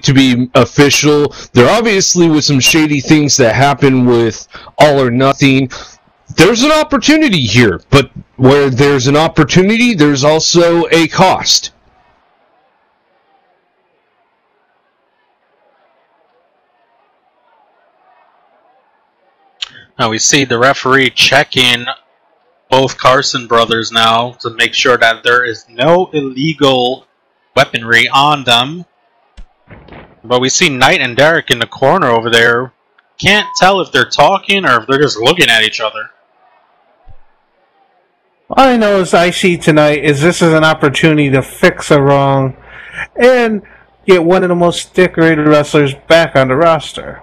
to be official. There obviously was some shady things that happened with All or Nothing. There's an opportunity here, but where there's an opportunity, there's also a cost. Now we see the referee checking both Carson brothers now to make sure that there is no illegal weaponry on them. But we see Knight and Derrick in the corner over there. Can't tell if they're talking or if they're just looking at each other. All I know is I see tonight is this is an opportunity to fix a wrong and get one of the most decorated wrestlers back on the roster.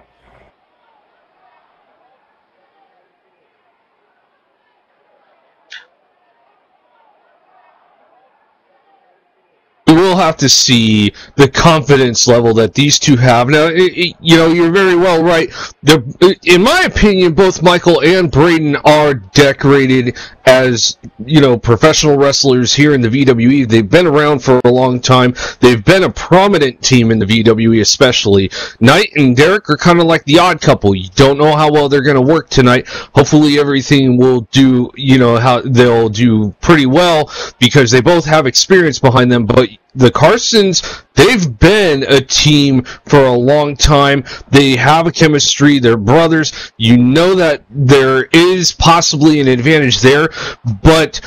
We'll have to see the confidence level that these two have. Now, you know, you're very well right. In my opinion, both Michael and Braden are decorated as, you know, professional wrestlers here in the VWE. They've been around for a long time. They've been a prominent team in the VWE, especially. Knight and Derrick are kind of like the odd couple. You don't know how well they're going to work tonight. Hopefully everything will do, you know, how they'll do pretty well because they both have experience behind them, but the Carsons, they've been a team for a long time. They have a chemistry. They're brothers. You know that there is possibly an advantage there, but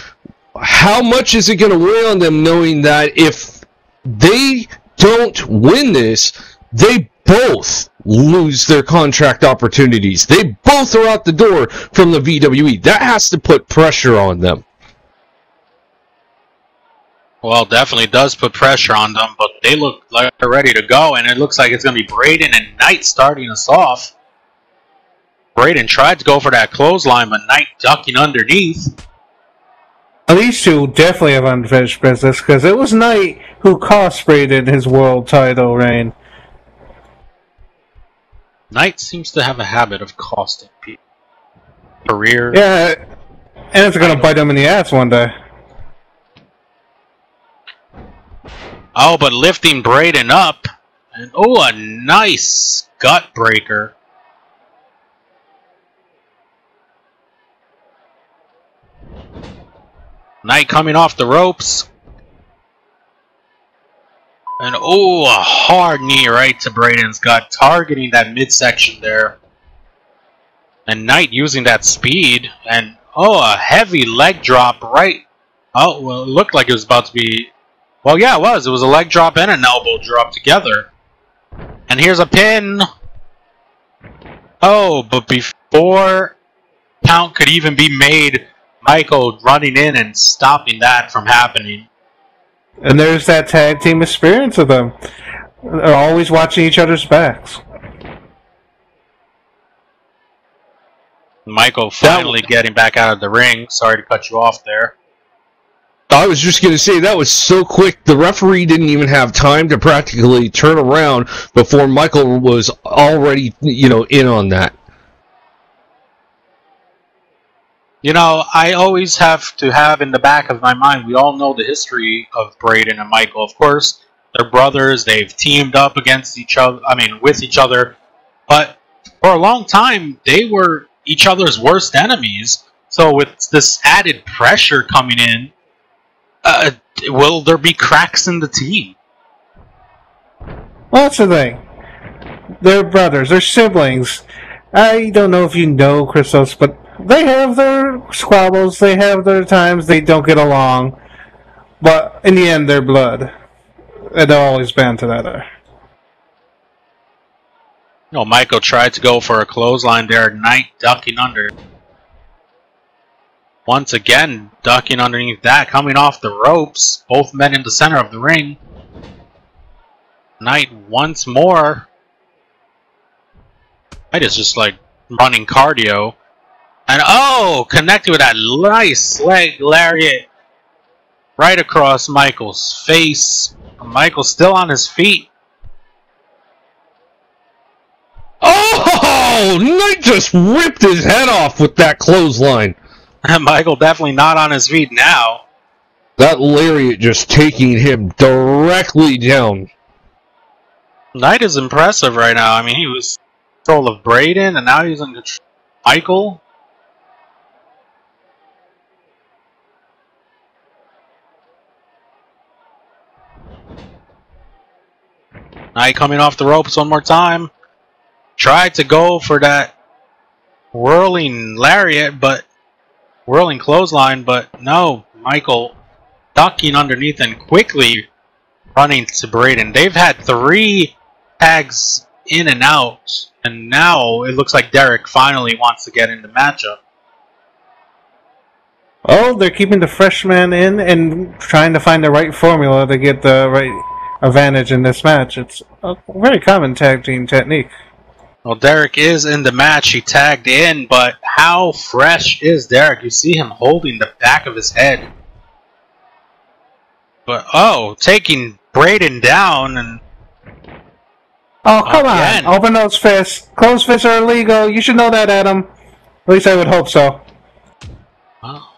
how much is it going to weigh on them knowing that if they don't win this, they both lose their contract opportunities? They both are out the door from the VWE. That has to put pressure on them. Well, definitely does put pressure on them, but they look like they're ready to go, and it looks like it's going to be Braden and Knight starting us off. Braden tried to go for that clothesline, but Knight ducking underneath. Well, these two definitely have unfinished business, because it was Knight who cost Braden his world title reign. Knight seems to have a habit of costing people. Career. Yeah, and it's going to bite him in the ass one day. Oh, but lifting Braden up. And oh, a nice gut breaker. Knight coming off the ropes. And oh, a hard knee right to Braden's gut, targeting that midsection there. And Knight using that speed. And oh, a heavy leg drop right. Oh, well, it looked like it was about to be... Well, yeah, it was. It was a leg drop and an elbow drop together. And here's a pin. Oh, but before count could even be made, Michael running in and stopping that from happening. And there's that tag team experience of them. They're always watching each other's backs. Michael finally getting back out of the ring. Sorry to cut you off there. I was just going to say, that was so quick. The referee didn't even have time to practically turn around before Michael was already, you know, in on that. You know, I always have to have in the back of my mind, we all know the history of Braden and Michael. Of course, they're brothers. They've teamed up against each other, with each other. But for a long time, they were each other's worst enemies. So with this added pressure coming in, will there be cracks in the team? Well, that's the thing. They're brothers. They're siblings. I don't know if you know, Christos, but they have their squabbles. They have their times they don't get along. But in the end, they're blood. And they'll always band together. You know, Michael tried to go for a clothesline there. Knight ducking under. Once again, ducking underneath that, coming off the ropes. Both men in the center of the ring. Knight once more. Knight is just like running cardio. And oh, connected with that nice leg lariat right across Michael's face. Michael's still on his feet. Oh, Knight just ripped his head off with that clothesline. Michael definitely not on his feet now. That lariat just taking him directly down. Knight is impressive right now. I mean, he was in control of Braden, and now he's in control of Michael. Knight coming off the ropes one more time. Tried to go for that whirling lariat, but whirling clothesline, but no. Michael ducking underneath and quickly running to Braden. They've had 3 tags in and out, and now it looks like Derrick finally wants to get in the matchup. Oh, they're keeping the freshman in and trying to find the right formula to get the right advantage in this match. It's a very common tag team technique. Well, Derrick is in the match. He tagged in, but how fresh is Derrick? You see him holding the back of his head. But, oh, taking Braden down and... Oh, come on. Open those fists. Closed fists are illegal. You should know that, Adam. At least I would hope so. Oh.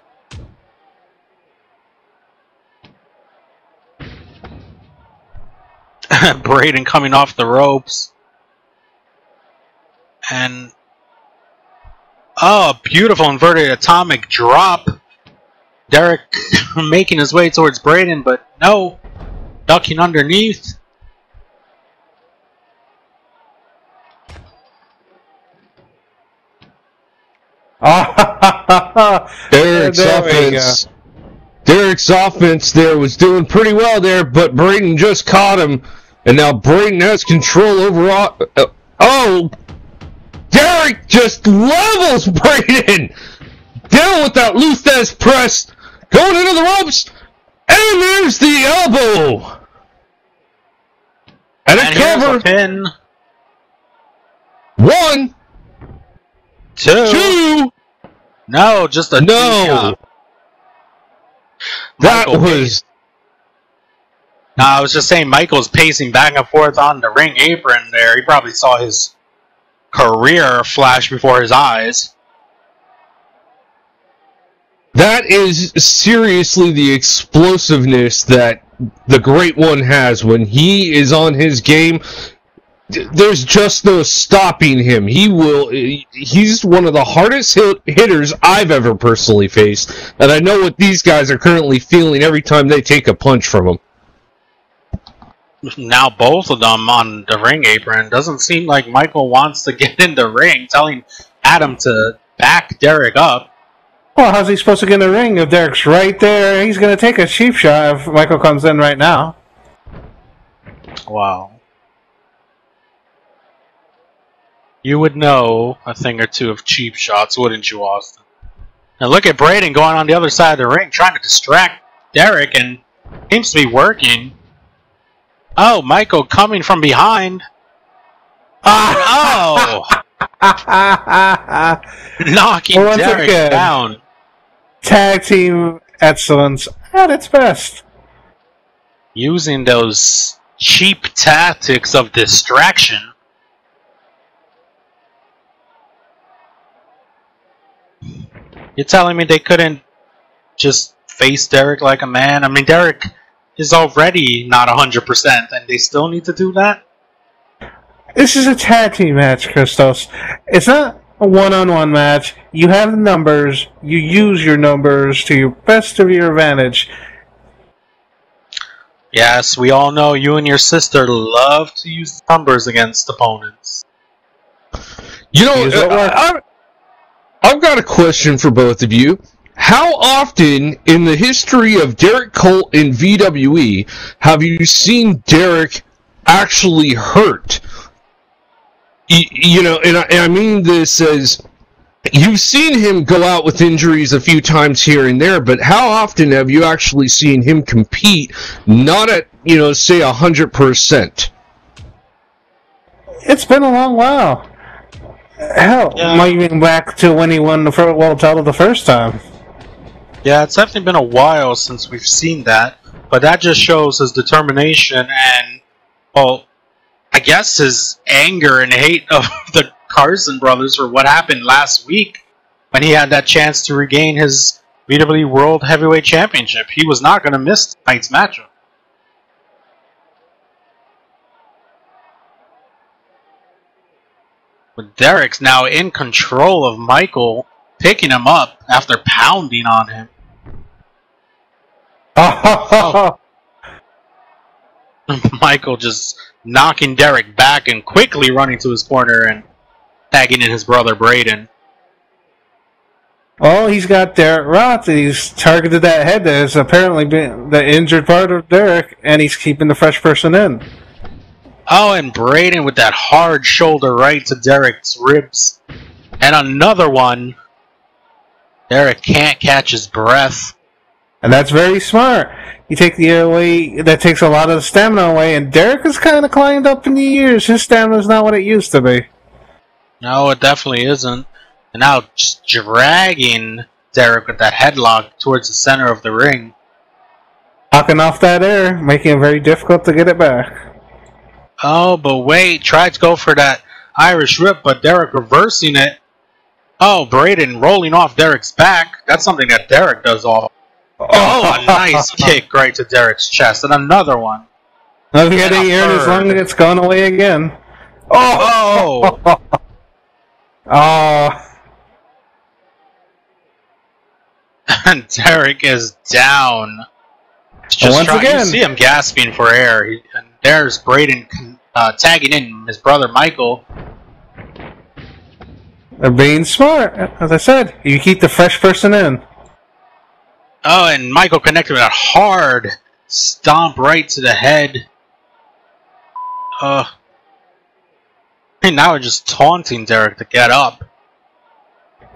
Braden coming off the ropes. And... oh, beautiful inverted atomic drop. Derrick making his way towards Braden, but no. Ducking underneath. Derrick's offense. Derrick's offense there was doing pretty well there, but Braden just caught him, and now Braden has control over. Oh, Derrick just levels Braden down with that Luthez press, going into the ropes, and there's the elbow, and a cover. Pin. 1, 2. No, just a no. That was. No, I was just saying Michael's pacing back and forth on the ring apron there. He probably saw his career flash before his eyes. That is seriously the explosiveness that the Great One has when he is on his game. There's just no stopping him. He's one of the hardest hitters I've ever personally faced, and I know what these guys are currently feeling every time they take a punch from him. Now both of them on the ring apron. Doesn't seem like Michael wants to get in the ring, telling Adam to back Derrick up. Well, how's he supposed to get in the ring if Derrick's right there? He's going to take a cheap shot if Michael comes in right now. Wow. You would know a thing or two of cheap shots, wouldn't you, Austin? And look at Braden going on the other side of the ring, trying to distract Derrick, and seems to be working. Oh, Michael coming from behind. Oh! Knocking Derrick down. Tag team excellence at its best. Using those cheap tactics of distraction. You're telling me they couldn't just face Derrick like a man? I mean, Derrick is already not 100%, and they still need to do that? This is a tag team match, Christos. It's not a one-on-one match. You have the numbers. You use your numbers to your best of your advantage. Yes, we all know you and your sister love to use numbers against opponents. You know, I've got a question for both of you. How often in the history of Derrick Colt in VWE have you seen Derrick actually hurt? You know, and I mean this as you've seen him go out with injuries a few times here and there, but how often have you actually seen him compete not at, you know, say 100%? It's been a long while. Hell, even back to when he won the world title the first time. Yeah, it's definitely been a while since we've seen that, but that just shows his determination and, well, I guess his anger and hate of the Carson brothers for what happened last week when he had that chance to regain his VWE World Heavyweight Championship. He was not going to miss tonight's matchup. But Derrick's now in control of Michael, picking him up after pounding on him. Oh. Michael just knocking Derrick back and quickly running to his corner and tagging in his brother Braden. Oh, he's got Derrick Roth. He's targeted that head that has apparently been the injured part of Derrick, and he's keeping the fresh person in. Oh, and Braden with that hard shoulder right to Derrick's ribs. And another one. Derrick can't catch his breath. And that's very smart. You take the air away, that takes a lot of the stamina away, and Derrick has kind of climbed up in the years. His stamina's not what it used to be. No, it definitely isn't. And now just dragging Derrick with that headlock towards the center of the ring. Knocking off that air, making it very difficult to get it back. Oh, but wait, tried to go for that Irish whip, but Derrick reversing it. Oh, Braden rolling off Derrick's back. That's something that Derrick does all. Oh, a nice kick right to Derrick's chest, and another one. Now he had the air in his lung and it's gone away again. Oh! Oh. And Derrick is down. Once again, you see him gasping for air. And there's Braden tagging in his brother Michael. They're being smart. As I said, you keep the fresh person in. Oh, and Michael connected with a hard stomp right to the head. And now we're just taunting Derrick to get up.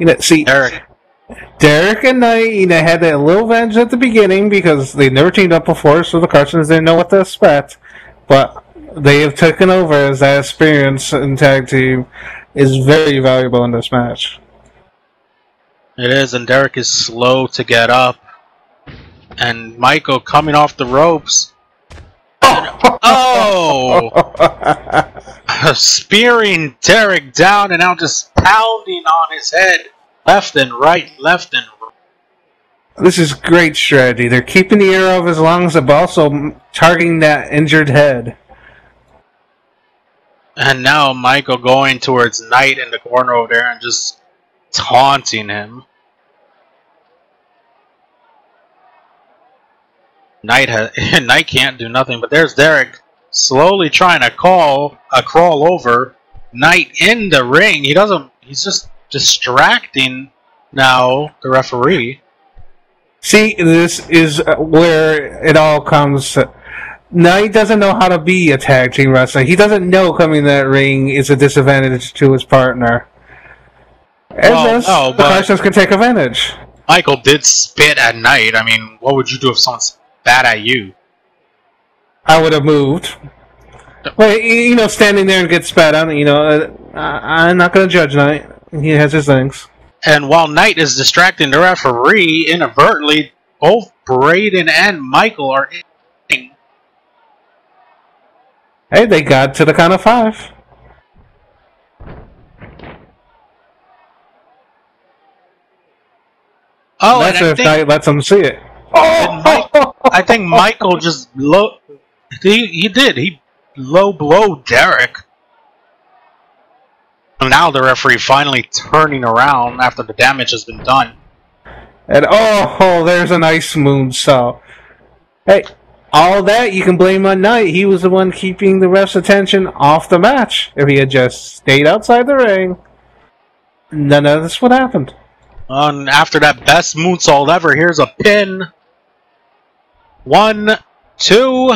You know, see, Derrick and Knight, you know, had that little advantage at the beginning because they never teamed up before, so the Carsons didn't know what to expect. But they have taken over as that experience in tag team is very valuable in this match. It is, and Derrick is slow to get up. And Michael coming off the ropes. Oh! Spearing Derrick down and now just pounding on his head. Left and right, left and right. This is great strategy. They're keeping the air out of his lungs, but also targeting that injured head. And now Michael going towards Knight in the corner over there and just taunting him. Knight can't do nothing, but there's Derrick slowly trying to crawl over. Knight in the ring. He's just distracting now the referee. See, this is where it all comes. Knight doesn't know how to be a tag team wrestler. He doesn't know coming in that ring is a disadvantage to his partner. And the Carsons can take advantage. Michael did spit at Knight. I mean, what would you do if someone spat at you? I would have moved. Well, you know, standing there and get spat on, you know, I'm not going to judge Knight. He has his things. And while Knight is distracting the referee, inadvertently, both Braden and Michael are in. Hey, they got to the count of 5. Oh, that's if Knight lets them see it. I think Michael just he low blow Derrick. And now the referee finally turning around after the damage has been done. And there's a nice moonsault. Hey, all that you can blame on Knight. He was the one keeping the ref's attention off the match. If he had just stayed outside the ring, none of this would happen. And after that best moonsault ever, here's a pin. 1, 2.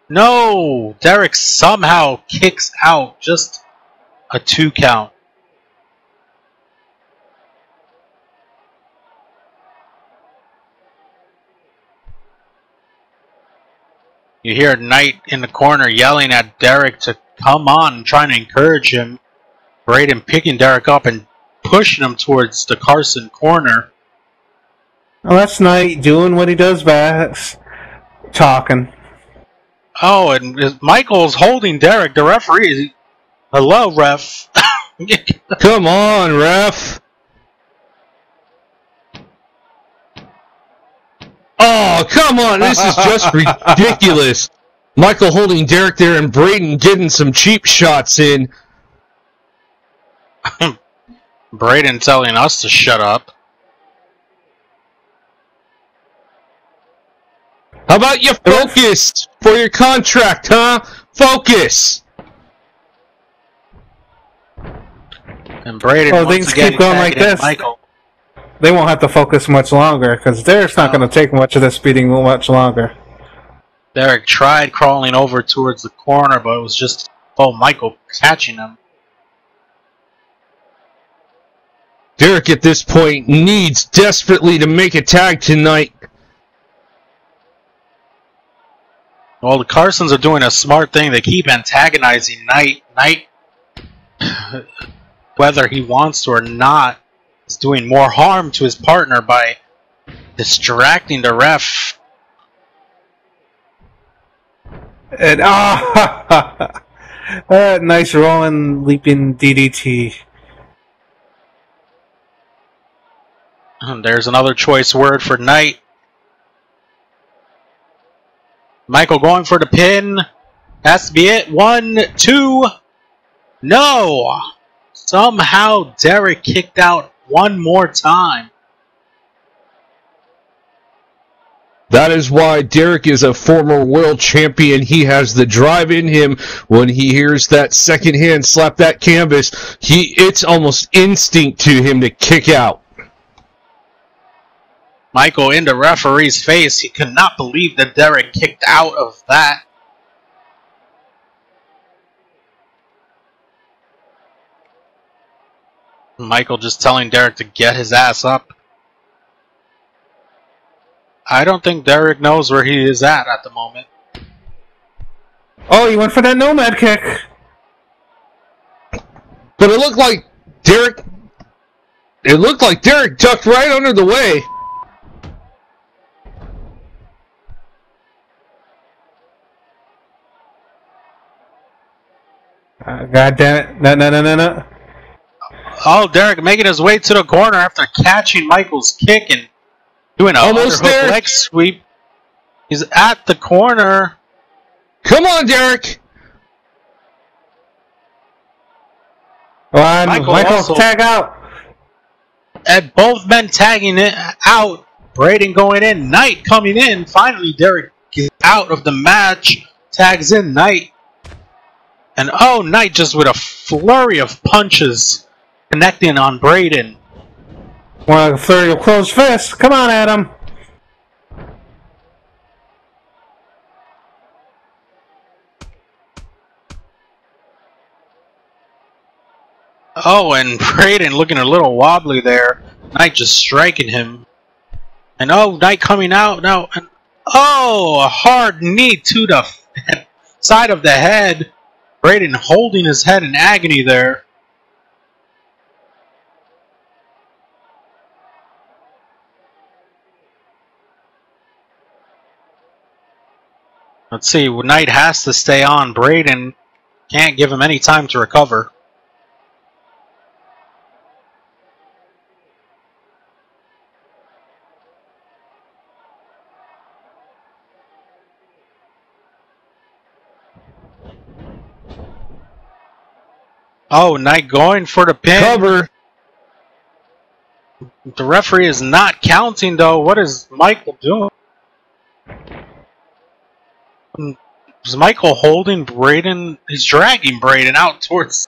No! Derrick somehow kicks out. Just a 2 count. You hear Knight in the corner yelling at Derrick to come on, trying to encourage him. Braden picking Derrick up and pushing him towards the Carson corner. Well, that's Knight doing what he does best. Talking. Oh, and Michael's holding Derrick. The referee. Hello, ref. Come on, ref. Oh, come on. This is just ridiculous. Michael holding Derrick there and Braden getting some cheap shots in. Braden telling us to shut up. How about you focus for your contract, huh? Focus! And Braden Well, once things again keep going like tagging in this. Michael. They won't have to focus much longer, because Derrick's not going to take much of this beating much longer. Derrick tried crawling over towards the corner, but it was just Michael catching him. Derrick at this point needs desperately to make a tag tonight. Well, the Carsons are doing a smart thing. They keep antagonizing Knight. Knight, whether he wants to or not, is doing more harm to his partner by distracting the ref. And nice rolling, leaping DDT. And there's another choice word for Knight. Michael going for the pin. Has to be it. 1, 2. No! Somehow Derrick kicked out one more time. That is why Derrick is a former world champion. He has the drive in him. When he hears that second hand slap that canvas, it's almost instinct to him to kick out. Michael in the referee's face. He could not believe that Derrick kicked out of that. Michael just telling Derrick to get his ass up. I don't think Derrick knows where he is at the moment. Oh, he went for that nomad kick. But it looked like Derrick ducked right under the way. God damn it. No. Oh, Derrick making his way to the corner after catching Michael's kick and doing a Almost underhook there. leg sweep. He's at the corner. Come on, Derrick. Michael also- tag out. And both men tagging it out. Braden going in. Knight coming in. Finally, Derrick gets out of the match. Tags in Knight. And oh, Knight just with a flurry of punches connecting on Braden. More like a flurry of closed fists. Come on, Adam. Oh, and Braden looking a little wobbly there. Knight just striking him. And oh, Knight coming out now. And oh, a hard knee to the side of the head. Braden holding his head in agony there. Let's see, Knight has to stay on. Braden can't give him any time to recover. Oh, Knight going for the pin. Cover. The referee is not counting, though. What is Michael doing? Is Michael holding Braden? He's dragging Braden out towards...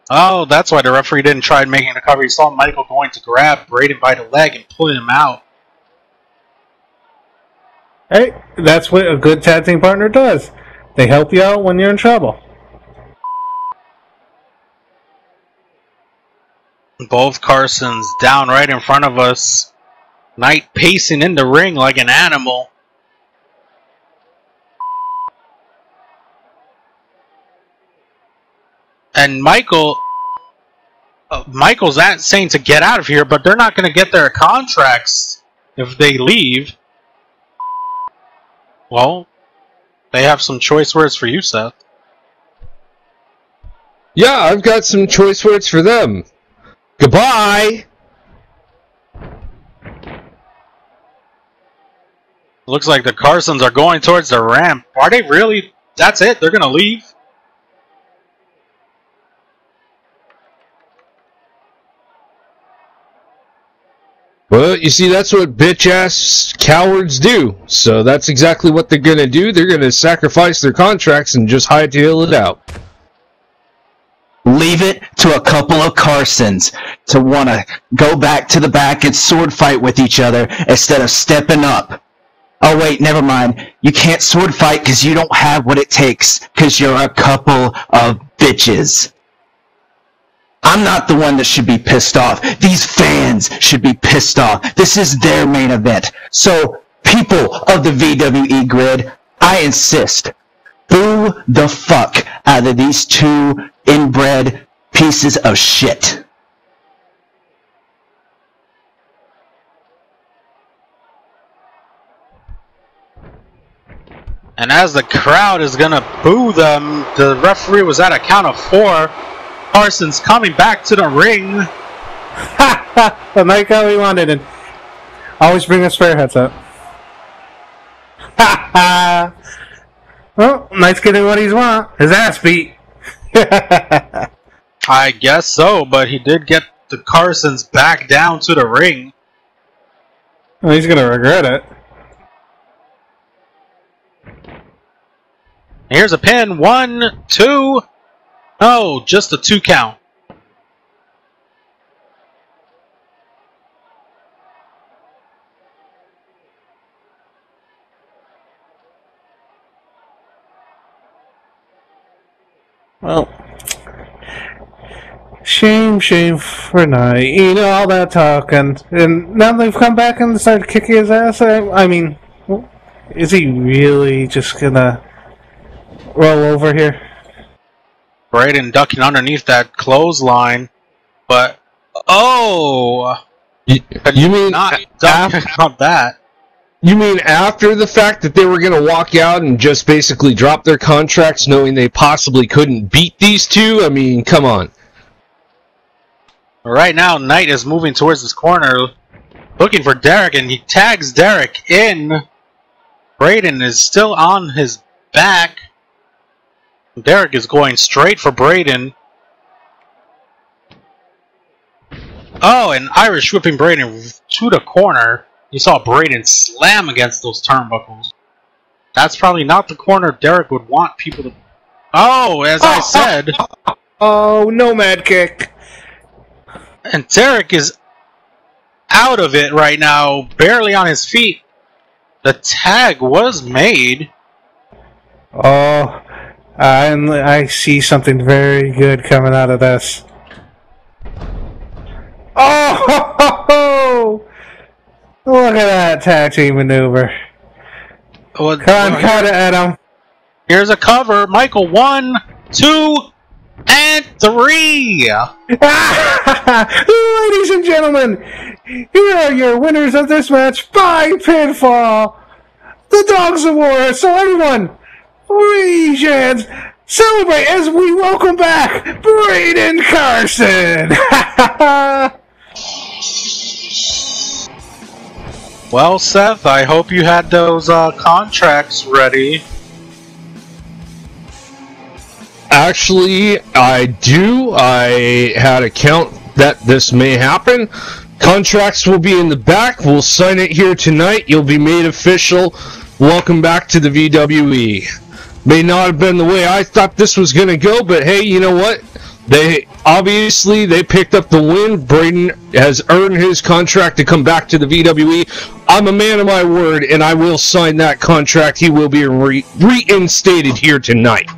Oh, that's why the referee didn't try making the cover. He saw Michael going to grab Braden by the leg and pulling him out. Hey, that's what a good tag team partner does. They help you out when you're in trouble. Both Carsons down right in front of us. Knight pacing in the ring like an animal. And Michael's saying to get out of here, but they're not going to get their contracts if they leave. Well, they have some choice words for you, Seth. Yeah, I've got some choice words for them. Goodbye! Looks like the Carsons are going towards the ramp. Are they really? That's it? They're going to leave? Well, you see, that's what bitch-ass cowards do. So that's exactly what they're going to do. They're going to sacrifice their contracts and just hightail it out. Leave it to a couple of Carsons to want to go back to the back and sword fight with each other instead of stepping up. Oh, wait, never mind. You can't sword fight because you don't have what it takes because you're a couple of bitches. I'm not the one that should be pissed off. These fans should be pissed off. This is their main event. So, people of the VWE grid, I insist, boo the fuck out of these two inbred pieces of shit. And as the crowd is gonna boo them, the referee was at a count of 4. Carson's coming back to the ring. The night guy we wanted, and always bring us fair heads up. Well, Knight's getting what he's want. His ass beat. I guess so, but he did get the Carsons back down to the ring. Well, he's gonna regret it. Here's a pin. 1, 2. No, just a 2 count. Well, shame for Knight. You know, all that talk, and now they've come back and started kicking his ass. I mean, is he really just gonna roll over here? Braden ducking underneath that clothesline, but You mean not ducking on that? You mean after the fact that they were going to walk out and just basically drop their contracts knowing they possibly couldn't beat these two? I mean, come on. Right now, Knight is moving towards this corner, looking for Derrick, and he tags Derrick in. Braden is still on his back. Derrick is going straight for Braden. Oh, and Irish whipping Braden to the corner. You saw Braden slam against those turnbuckles. That's probably not the corner Derrick would want people to... Oh, as I said... Oh, nomad kick. And Derrick is out of it right now, barely on his feet. The tag was made. Oh, I see something very good coming out of this. Oh, ho, ho, ho. Look at that tag team maneuver. Well, Come on, cut it, Adam. Here's a cover. Michael, 1, 2, and 3. Ladies and gentlemen, here are your winners of this match by pinfall. The Dogs of War. So everyone, raise your hands. Celebrate as we welcome back Braden Carson. Well, Seth, I hope you had those contracts ready. Actually, I do. I had a count that this may happen. Contracts will be in the back. We'll sign it here tonight. You'll be made official. Welcome back to the VWE. May not have been the way I thought this was going to go, but hey, you know what? They picked up the win. Braden has earned his contract to come back to the VWE. I'm a man of my word, and I will sign that contract. He will be reinstated here tonight.